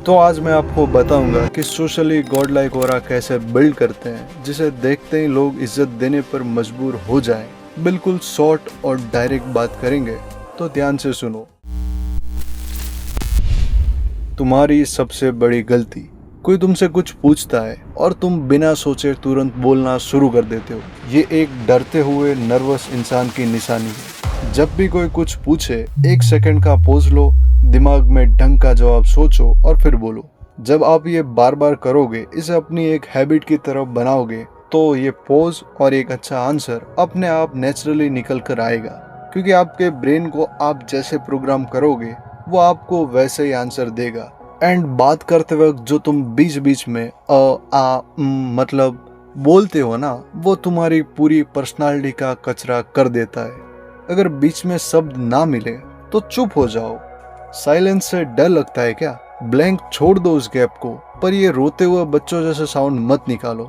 तो आज मैं आपको बताऊंगा कि सोशली गॉड लाइक ऑरा कैसे बिल्ड करते हैं, जिसे देखते ही लोग इज्जत देने पर मजबूर हो जाएं। बिल्कुल शॉर्ट और डायरेक्ट बात करेंगे, तो ध्यान से सुनो। तुम्हारी सबसे बड़ी गलती। कोई तुमसे कुछ पूछता है और तुम बिना सोचे तुरंत बोलना शुरू कर देते हो। ये एक डरते हुए नर्वस इंसान की निशानी है। जब भी कोई कुछ पूछे, 1 सेकंड का पॉज लो, दिमाग में ढंग का जवाब सोचो और फिर बोलो। जब आप ये बार बार करोगे, इसे अपनी एक हैबिट की तरफ बनाओगे, तो ये पॉज और एक अच्छा आंसर अपने आप नेचुरली निकल कर आएगा, क्योंकि आपके ब्रेन को आप जैसे प्रोग्राम करोगे वो आपको वैसे ही आंसर देगा। एंड बात करते वक्त जो तुम बीच बीच में मतलब बोलते हो ना, वो तुम्हारी पूरी पर्सनालिटी का कचरा कर देता है। अगर बीच में शब्द ना मिले तो चुप हो जाओ। साइलेंस से डर लगता है क्या? ब्लैंक छोड़ दो उस गैप को, पर ये रोते हुए बच्चों जैसे साउंड मत निकालो।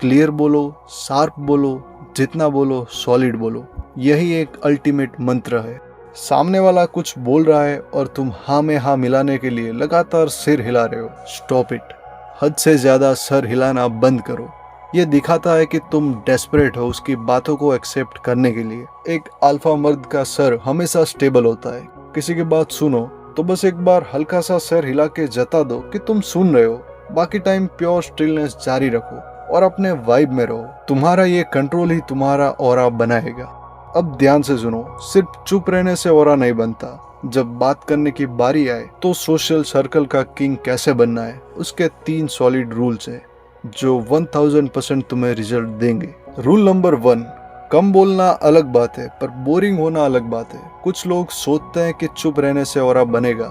क्लियर बोलो, शार्प बोलो, जितना बोलो सॉलिड बोलो। यही एक अल्टीमेट मंत्र है। सामने वाला कुछ बोल रहा है और तुम हाँ में हाँ मिलाने के लिए लगातार सिर हिला रहे हो। Stop it. हद से ज्यादा सर हिलाना बंद करो। ये दिखाता है कि तुम डेस्परेट हो उसकी बातों को एक्सेप्ट करने के लिए। एक अल्फा मर्द का सर हमेशा स्टेबल होता है। किसी की बात सुनो तो बस एक बार हल्का सा सर हिला के जता दो कि तुम सुन रहे हो। बाकी टाइम प्योर स्टिलनेस जारी रखो और अपने वाइब में रहो। तुम्हारा ये कंट्रोल ही तुम्हारा ऑरा बनाएगा। अब ध्यान से सुनो, सिर्फ चुप रहने से ऑरा नहीं बनता। जब बात करने की बारी आए तो सोशल सर्कल का किंग कैसे बनना है, उसके 3 सॉलिड रूल्स हैं जो 1000% तुम्हें रिजल्ट देंगे। रूल नंबर 1, कम बोलना अलग बात है, पर बोरिंग होना अलग बात है। कुछ लोग सोचते हैं कि चुप रहने से ऑरा बनेगा।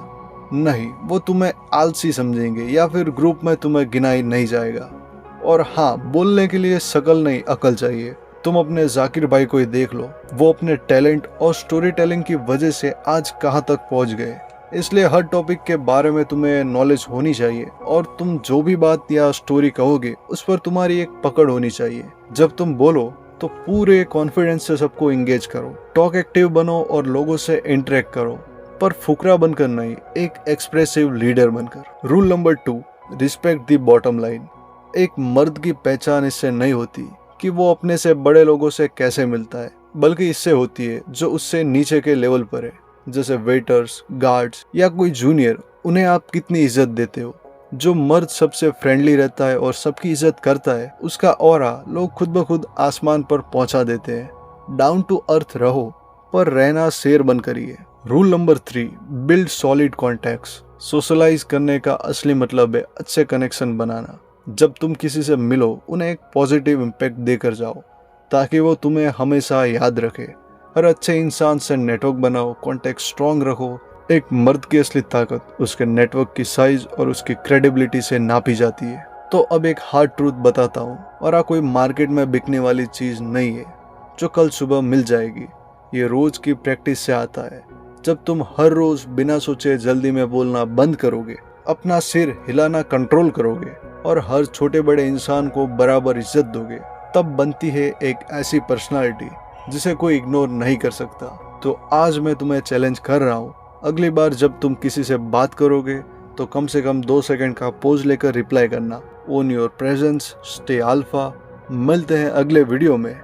नहीं, वो तुम्हें आलसी समझेंगे या फिर ग्रुप में तुम्हें गिनाई नहीं जाएगा। और हाँ, बोलने के लिए शकल नहीं, अकल चाहिए। तुम अपने जाकिर भाई को ही देख लो। वो अपने टैलेंट और स्टोरी टेलिंग की वजह से आज कहाँ तक पहुँच गए। इसलिए हर टॉपिक के बारे में तुम्हें नॉलेज होनी चाहिए और तुम जो भी बात या स्टोरी कहोगे उस पर तुम्हारी एक पकड़ होनी चाहिए। जब तुम बोलो तो पूरे कॉन्फिडेंस से सबको एंगेज करो। टॉक एक्टिव बनो और लोगों से इंटरेक्ट करो, पर फुकरा बनकर नहीं, एक एक्सप्रेसिव लीडर बनकर। Rule number 2, respect the bottom line. एक मर्द की पहचान इससे नहीं होती कि वो अपने से बड़े लोगों से कैसे मिलता है, बल्कि इससे होती है जो उससे नीचे के लेवल पर है, जैसे वेटर्स, गार्ड्स या कोई जूनियर। उन्हें आप कितनी इज्जत देते हो। जो मर्द सबसे फ्रेंडली रहता है और सबकी इज्जत करता है, उसका ऑरा लोग खुद ब खुद आसमान पर पहुंचा देते हैं। डाउन टू अर्थ रहो, पर रहना शेर बन करिए। Rule number 3, build solid contacts. Socialise करने का असली मतलब है अच्छे कनेक्शन बनाना। जब तुम किसी से मिलो, उन्हें एक पॉजिटिव इम्पैक्ट देकर जाओ, ताकि वो तुम्हें हमेशा याद रखे। हर अच्छे इंसान से नेटवर्क बनाओ, कॉन्टैक्ट स्ट्रॉन्ग रखो। एक मर्द की असली ताकत उसके नेटवर्क की साइज और उसकी क्रेडिबिलिटी से नापी जाती है। तो अब एक हार्ड ट्रूथ बताता हूँ, और कोई मार्केट में बिकने वाली चीज नहीं है जो कल सुबह मिल जाएगी। ये रोज की प्रैक्टिस से आता है। जब तुम हर रोज बिना सोचे जल्दी में बोलना बंद करोगे, अपना सिर हिलाना कंट्रोल करोगे और हर छोटे बड़े इंसान को बराबर इज्जत दोगे, तब बनती है एक ऐसी पर्सनालिटी जिसे कोई इग्नोर नहीं कर सकता। तो आज मैं तुम्हें चैलेंज कर रहा हूँ, अगली बार जब तुम किसी से बात करोगे तो कम से कम 2 सेकंड का पोज लेकर रिप्लाई करना। Own your presence, stay alpha. मिलते हैं अगले वीडियो में।